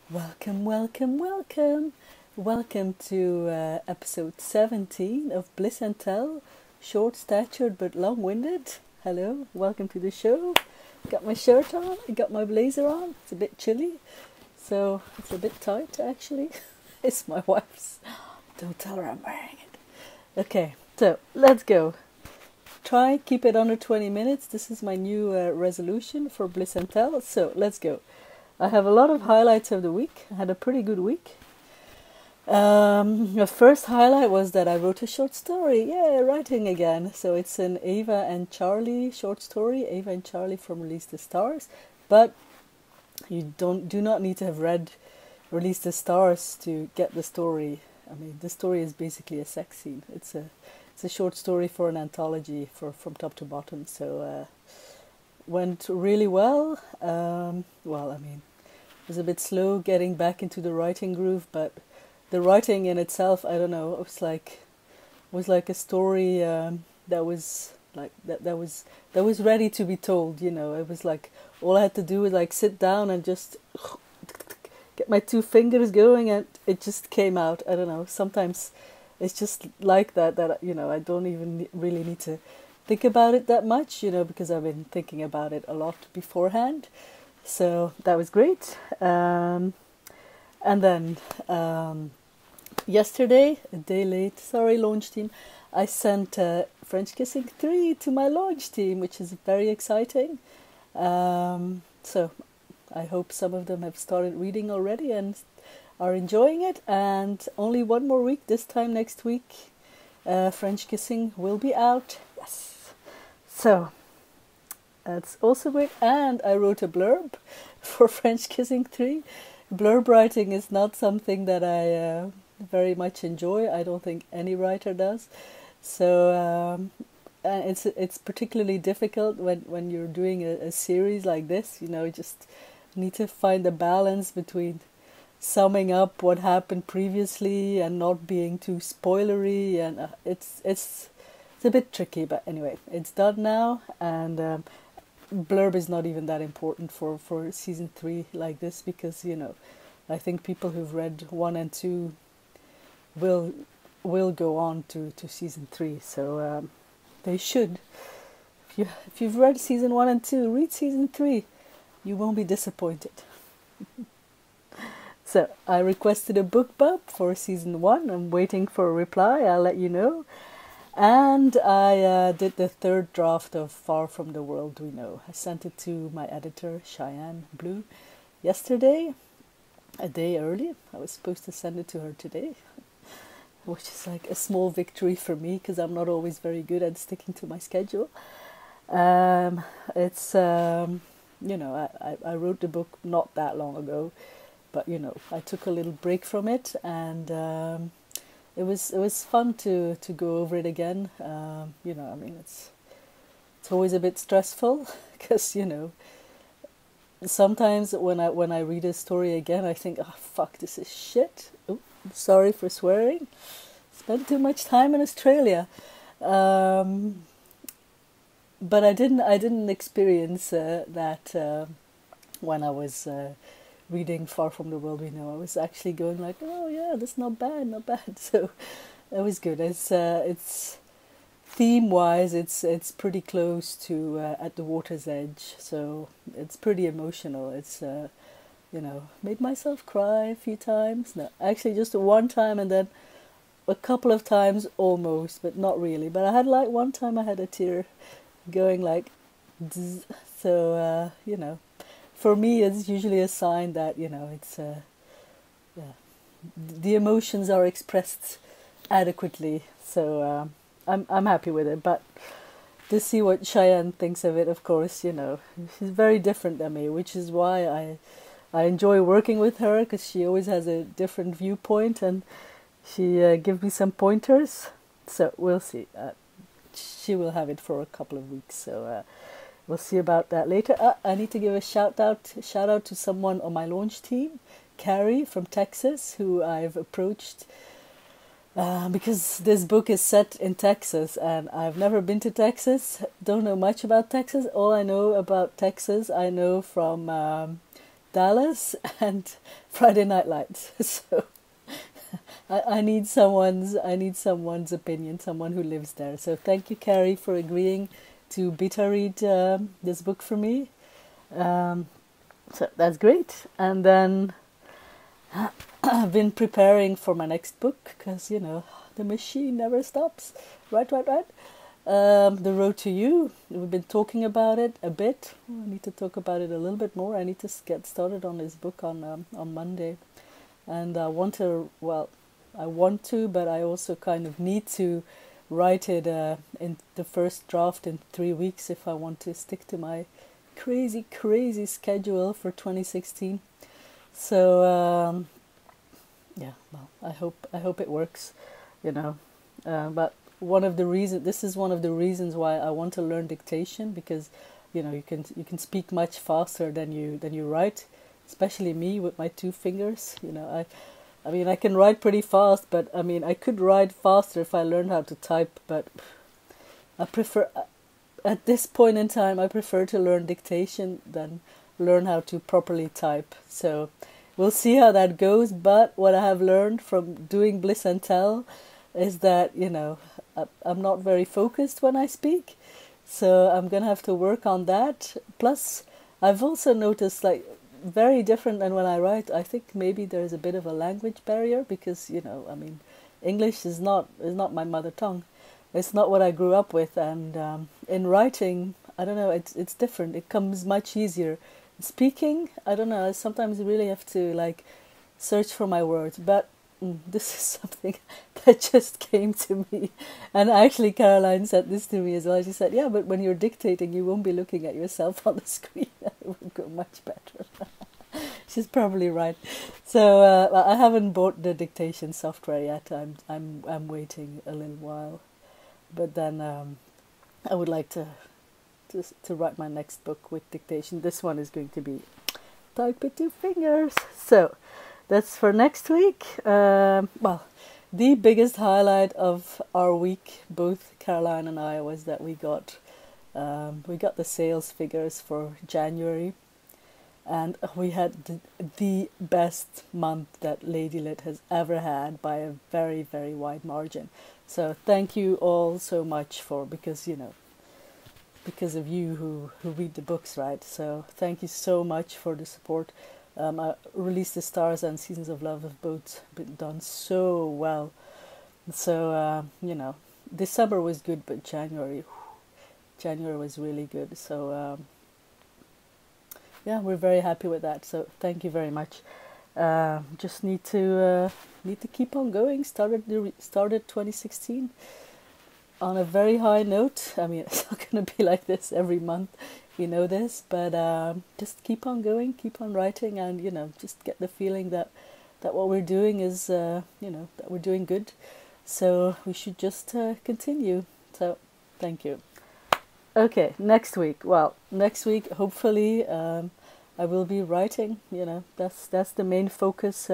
Welcome, welcome, welcome. Welcome to episode 17 of Bliss Tell, short statured but long winded. Hello, welcome to the show. Got my shirt on, I got my blazer on. It's a bit chilly, so it's a bit tight actually. It's my wife's. Don't tell her I'm wearing it. Okay, so let's go. Try keep it under 20 minutes. This is my new resolution for Bliss Tell. So let's go. I have a lot of highlights of the week. I had a pretty good week. The first highlight was that I wrote a short story. Yeah, writing again. So it's an Ava and Charlie short story. Ava and Charlie from Release the Stars. But you do not need to have read Release the Stars to get the story. I mean, the story is basically a sex scene. It's a short story for an anthology from top to bottom. So went really well. It was a bit slow getting back into the writing groove, but the writing in itself, I don't know, it was like a story that was ready to be told. You know, it was like all I had to do was like sit down and just get my two fingers going, and it just came out. I don't know. Sometimes it's just like that you know I don't even really need to think about it that much, you know, because I've been thinking about it a lot beforehand. So that was great. And then yesterday, a day late, sorry, launch team, I sent French Kissing 3 to my launch team, which is very exciting. So I hope some of them have started reading already and are enjoying it. And only one more week, this time next week, French Kissing will be out. Yes. So that's also great. And I wrote a blurb for French Kissing 3. Blurb writing is not something that I very much enjoy. I don't think any writer does. So it's particularly difficult when you're doing a series like this. You know, you just need to find a balance between summing up what happened previously and not being too spoilery. And it's a bit tricky. But anyway, it's done now, and blurb is not even that important for season 3 like this, because you know I think people who've read 1 and 2 will go on to season 3, so they should. If you've read season 1 and 2, read season 3. You won't be disappointed. So I requested a book bump for season 1. I'm waiting for a reply. I'll let you know. And I did the third draft of Far From the World We Know. I sent it to my editor, Cheyenne Blue, yesterday, a day early. I was supposed to send it to her today, which is like a small victory for me, because I'm not always very good at sticking to my schedule. It's, you know, I wrote the book not that long ago, but, you know, I took a little break from it, and it was fun to go over it again. You know, I mean, it's always a bit stressful because, you know, sometimes when I read a story again, I think, oh fuck, this is shit. Oh, sorry for swearing. Spent too much time in Australia, but I didn't experience that when I was reading Far From the World We Know. I was actually going like, oh yeah, that's not bad. So that was good. It's theme-wise, it's pretty close to At the Water's Edge, so it's pretty emotional. It's you know, made myself cry a few times. No, actually just one time, and then a couple of times almost, but not really. But I had like one time I had a tear going like, zzz. So you know, for me, it's usually a sign that, you know, it's yeah, the emotions are expressed adequately. So I'm happy with it. But to see what Cheyenne thinks of it, of course, you know, she's very different than me, which is why I enjoy working with her, because she always has a different viewpoint, and she gives me some pointers. So we'll see. She will have it for a couple of weeks. So. We'll see about that later. I need to give a shout out to someone on my launch team, Carrie from Texas, who I've approached because this book is set in Texas, and I've never been to Texas. Don't know much about Texas. All I know about Texas, I know from Dallas and Friday Night Lights. So I need someone's opinion, someone who lives there. So thank you, Carrie, for agreeing to beta read this book for me. So that's great. And then I've been preparing for my next book because, the machine never stops. Right. The Road to You. We've been talking about it a bit. I need to talk about it a little bit more. I need to get started on this book on Monday. And I want to, but I also kind of need to write it in the first draft in 3 weeks if I want to stick to my crazy schedule for 2016. So I hope it works, but this is one of the reasons why I want to learn dictation, because you can speak much faster than you write, especially me with my 2 fingers. I can write pretty fast, but I could write faster if I learned how to type, but I prefer, at this point in time, I prefer to learn dictation than learn how to properly type. So we'll see how that goes. But what I have learned from doing Bliss Tell is that, I'm not very focused when I speak. So I'm going to have to work on that. Plus, I've also noticed, very different than when I write. I think maybe there's a bit of a language barrier because, English is not my mother tongue. It's not what I grew up with. And in writing, I don't know, it's different. It comes much easier. Speaking, I don't know, I sometimes really have to search for my words, but this is something that just came to me. And actually Caroline said this to me as well. She said, yeah, but when you're dictating, you won't be looking at yourself on the screen. It will go much better. She's probably right. So I haven't bought the dictation software yet. I'm waiting a little while, but then I would like to write my next book with dictation. This one is going to be type with 2 fingers. So that's for next week. The biggest highlight of our week, both Caroline and I, was that we got the sales figures for January, and we had the best month that Ladylit has ever had by a very, very wide margin. So thank you all so much because of you who read the books, right? So thank you so much for the support. Release the Stars and Seasons of Love have both been done so well. So, December was good, but January was really good. So, we're very happy with that. So thank you very much. Just need to keep on going. Started 2016 on a very high note. It's not going to be like this every month. This, but just keep on going, keep on writing, and just get the feeling that what we're doing is that we're doing good. So we should just continue. So thank you. Okay, next week. Well, next week hopefully I will be writing. That's the main focus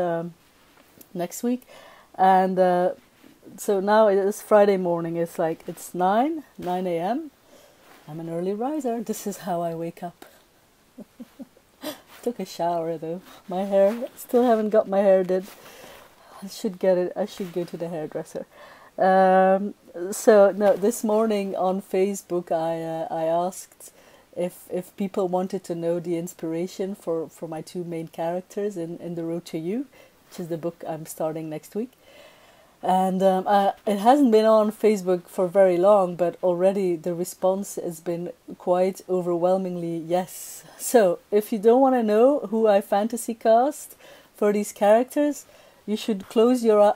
next week. And so now it is Friday morning. It's 9 a.m. I'm an early riser. This is how I wake up. Took a shower though. My hair, still haven't got my hair did. I should get it. I should go to the hairdresser. So no, this morning on Facebook I asked if people wanted to know the inspiration for my 2 main characters in The Road to You, which is the book I'm starting next week. And it hasn't been on Facebook for very long, but already the response has been quite overwhelmingly yes. So if you don't want to know who I fantasy cast for these characters, you should close your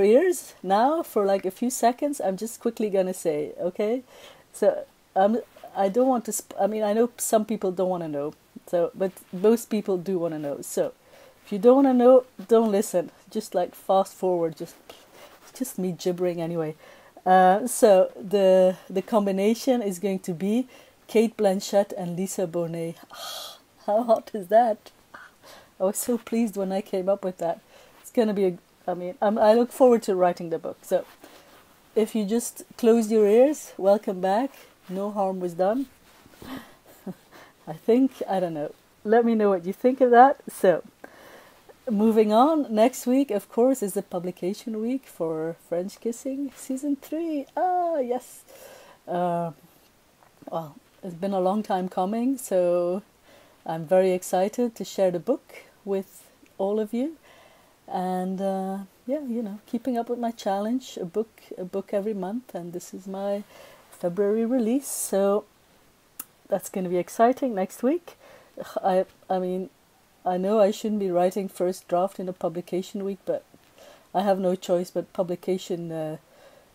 ears now for a few seconds. I'm just quickly gonna say, okay? So I don't want to. I know some people don't want to know. So, but most people do want to know. So if you don't want to know, don't listen. Just fast forward. Just me gibbering anyway. So the combination is going to be Kate Blanchett and Lisa Bonet. How hot is that? I was so pleased when I came up with that. It's going to be I look forward to writing the book. So if you just close your ears, welcome back. No harm was done. I don't know. let me know what you think of that. So, moving on, next week, of course, is the publication week for French Kissing Season 3. Ah, yes. Well, it's been a long time coming, so I'm very excited to share the book with all of you. And yeah, keeping up with my challenge, a book every month, and this is my February release, so that's going to be exciting next week. I mean, I know I shouldn't be writing first draft in a publication week, but I have no choice but publication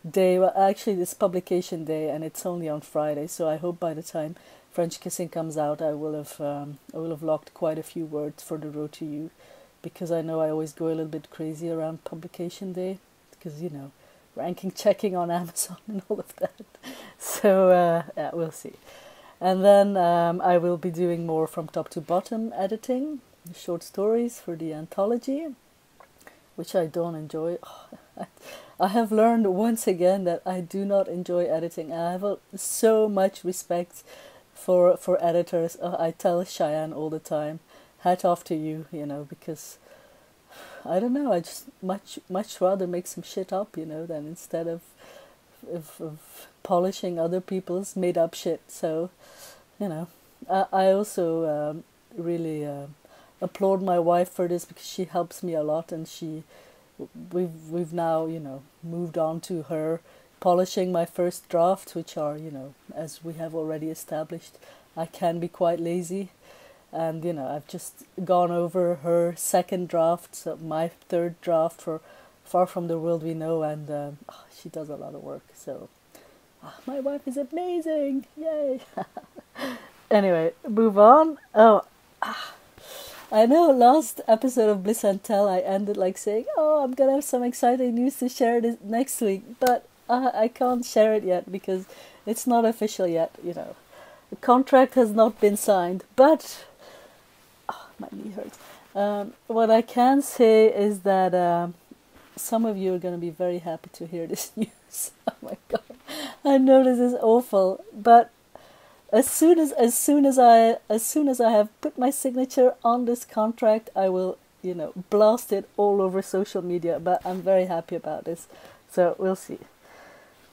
day. Well, actually, it's publication day, and it's only on Friday, so I hope by the time French Kissing comes out, I will have locked quite a few words for the road to you, because I know I always go a little bit crazy around publication day, because ranking checking on Amazon and all of that. So yeah, we'll see. And then I will be doing more from top to bottom editing, short stories for the anthology, which I don't enjoy. I have learned once again that I do not enjoy editing. I have so much respect for editors. I tell Cheyenne all the time, hat off to you, because I don't know, I just much rather make some shit up, than instead of polishing other people's made up shit. So, I also really applaud my wife for this, because she helps me a lot, and we've now moved on to her polishing my first drafts, which are as we have already established, I can be quite lazy, and I've just gone over her second draft, so my third draft for Far From the World We Know, and she does a lot of work, so my wife is amazing, yay. Anyway, move on. I know last episode of Bliss Tell I ended like saying, I'm gonna have some exciting news to share this next week, but I can't share it yet because it's not official yet, The contract has not been signed, but my knee hurts. What I can say is that some of you are going to be very happy to hear this news. Oh my god, I know this is awful, but as soon as I have put my signature on this contract, I will blast it all over social media. But I'm very happy about this, so we'll see.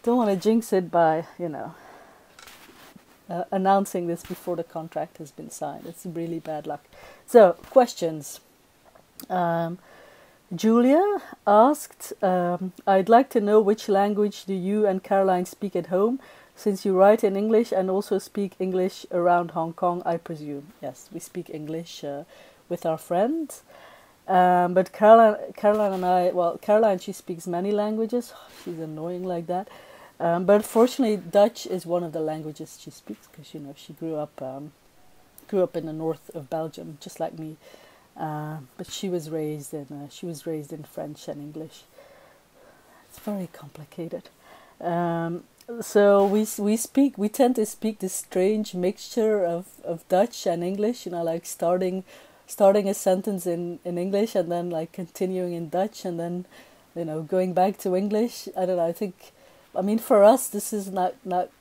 Don't want to jinx it by announcing this before the contract has been signed. It's really bad luck. So, questions. Julia asked, I'd like to know which language do you and Caroline speak at home, since you write in English and also speak English around Hong Kong, I presume. Yes, we speak English with our friends. But Caroline and I, Caroline, she speaks many languages. She's annoying like that. But fortunately, Dutch is one of the languages she speaks, because she grew up in the north of Belgium, just like me. But she was raised in French and English. It's very complicated. So we tend to speak this strange mixture of Dutch and English. Like starting a sentence in English and then like continuing in Dutch and then going back to English. I don't know. I mean, for us, this is not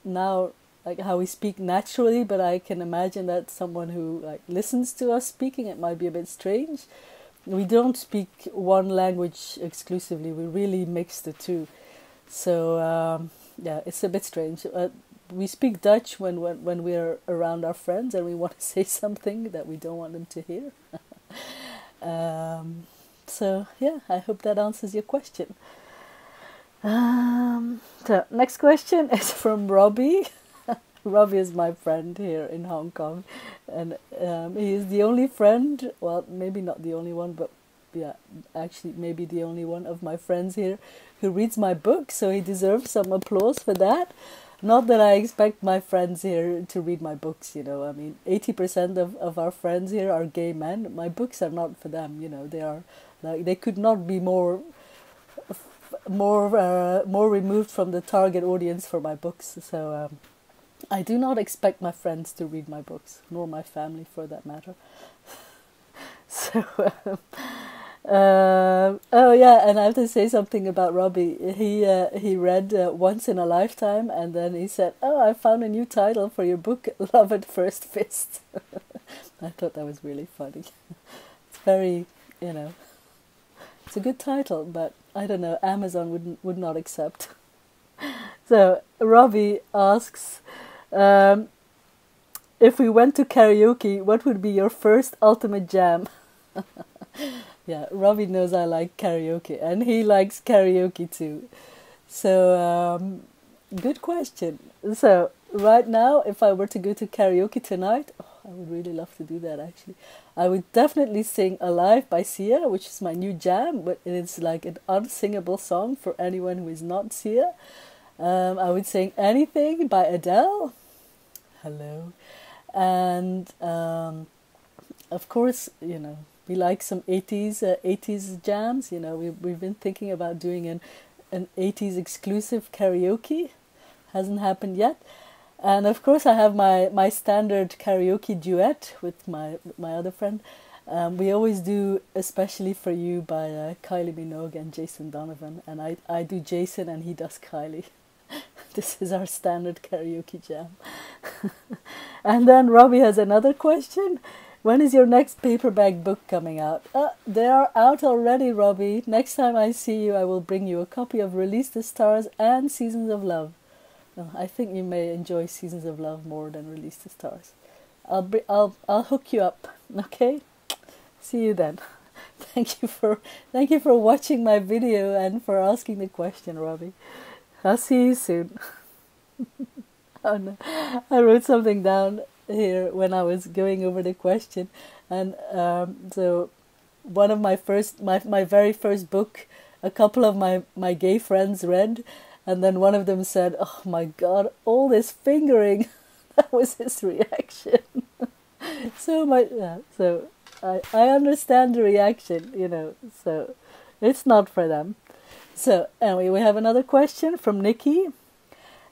now like how we speak naturally, but I can imagine that someone who like listens to us speaking, it might be a bit strange. We don't speak one language exclusively. We really mix the two. So yeah, it's a bit strange. We speak Dutch when we're around our friends and we want to say something that we don't want them to hear. So yeah, I hope that answers your question. So next question is from Robbie. Robbie is my friend here in Hong Kong, and he is the only friend, well, maybe not the only one, but yeah, actually maybe the only one of my friends here who reads my book, so he deserves some applause for that. Not that I expect my friends here to read my books, I mean, 80% of our friends here are gay men. My books are not for them, they are like, they could not be more removed from the target audience for my books. So I do not expect my friends to read my books, nor my family for that matter. So oh yeah, and I have to say something about Robbie. He read Once in a Lifetime, and then he said, I found a new title for your book, Love at First Fist. I thought that was really funny. It's very, you know, it's a good title, but I don't know, Amazon would not accept. So Robbie asks, if we went to karaoke, what would be your first ultimate jam? Yeah, Robbie knows I like karaoke, and he likes karaoke too. So, good question. So, right now, if I were to go to karaoke tonight, I would really love to do that actually. I would definitely sing Alive by Sia, which is my new jam, but it's like an unsingable song for anyone who is not Sia. I would sing Anything by Adele. Hello. And, of course, you know, we like some 80s jams. You know, we've been thinking about doing an 80s exclusive karaoke. Hasn't happened yet. And of course I have my standard karaoke duet with my other friend. We always do Especially For You by Kylie Minogue and Jason Donovan. And I do Jason and he does Kylie. This is our standard karaoke jam. And then Robbie has another question. When is your next paperback book coming out? They are out already, Robbie. Next time I see you, I will bring you a copy of Release the Stars and Seasons of Love. I think you may enjoy Seasons of Love more than Release the Stars. I'll hook you up. Okay? See you then. Thank you for watching my video and for asking the question, Robbie. I'll see you soon. Oh no, I wrote something down here when I was going over the question, and so one of my very first book, a couple of my gay friends read, and then one of them said, "Oh my God, all this fingering." That was his reaction. So I understand the reaction, you know. So it's not for them. So anyway, we have another question from Nikki.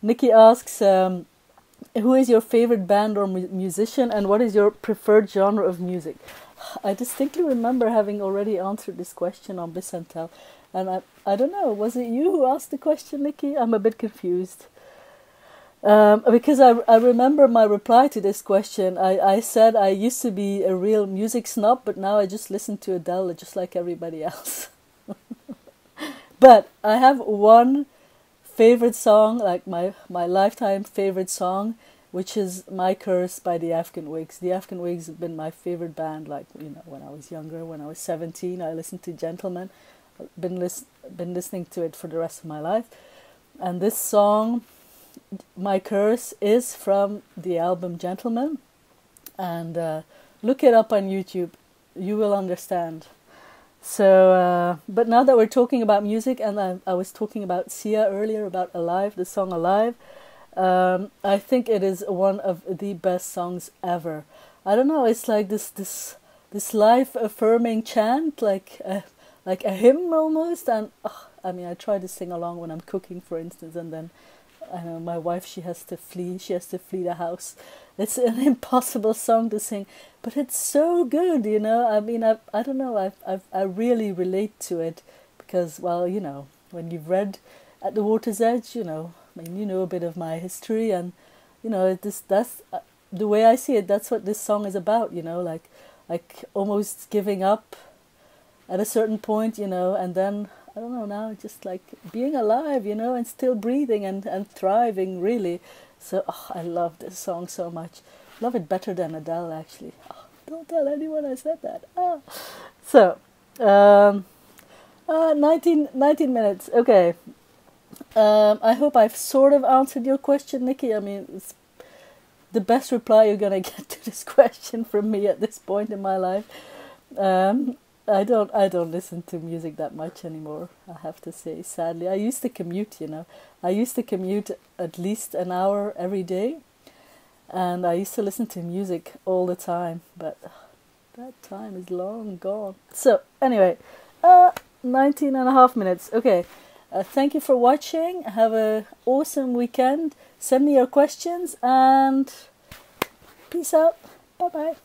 Nikki asks, who is your favorite band or musician, and what is your preferred genre of music? I distinctly remember having already answered this question on Bliss Tell, and I don't know, was it you who asked the question, Nikki? I'm a bit confused. Because I remember my reply to this question. I said I used to be a real music snob, but now I just listen to Adele just like everybody else. But I have one favorite song, like my lifetime favorite song, which is My Curse by the Afghan Wigs. The Afghan Wigs have been my favorite band, like, you know, when I was younger. When I was 17, I listened to Gentleman. Been listening to it for the rest of my life. And this song, My Curse, is from the album Gentleman. And look it up on YouTube. You will understand. So, but now that we're talking about music, and I was talking about Sia earlier, about Alive, the song Alive, I think it is one of the best songs ever. I don't know, it's like this life-affirming chant, like a hymn almost, and I mean, I try to sing along when I'm cooking, for instance, and then I know my wife, she has to flee the house. It's an impossible song to sing, but it's so good, you know. I mean, I don't know, I really relate to it because, well, you know, when you've read At the Water's Edge, you know, I mean, you know a bit of my history, and you know, that's the way I see it. That's what this song is about, you know, like almost giving up at a certain point, you know, and then I don't know, now just like being alive, you know, and still breathing and thriving, really. So I love this song so much. Love it better than Adele, actually. Don't tell anyone I said that. So 19 minutes. Okay. I hope I've sort of answered your question, Nikki. I mean, it's the best reply you're gonna get to this question from me at this point in my life. I don't listen to music that much anymore, I have to say, sadly. I used to commute, you know. I used to commute at least an hour every day, and I used to listen to music all the time, but that time is long gone. So, anyway, 19 and a half minutes. Okay, thank you for watching. Have an awesome weekend. Send me your questions, and peace out. Bye-bye.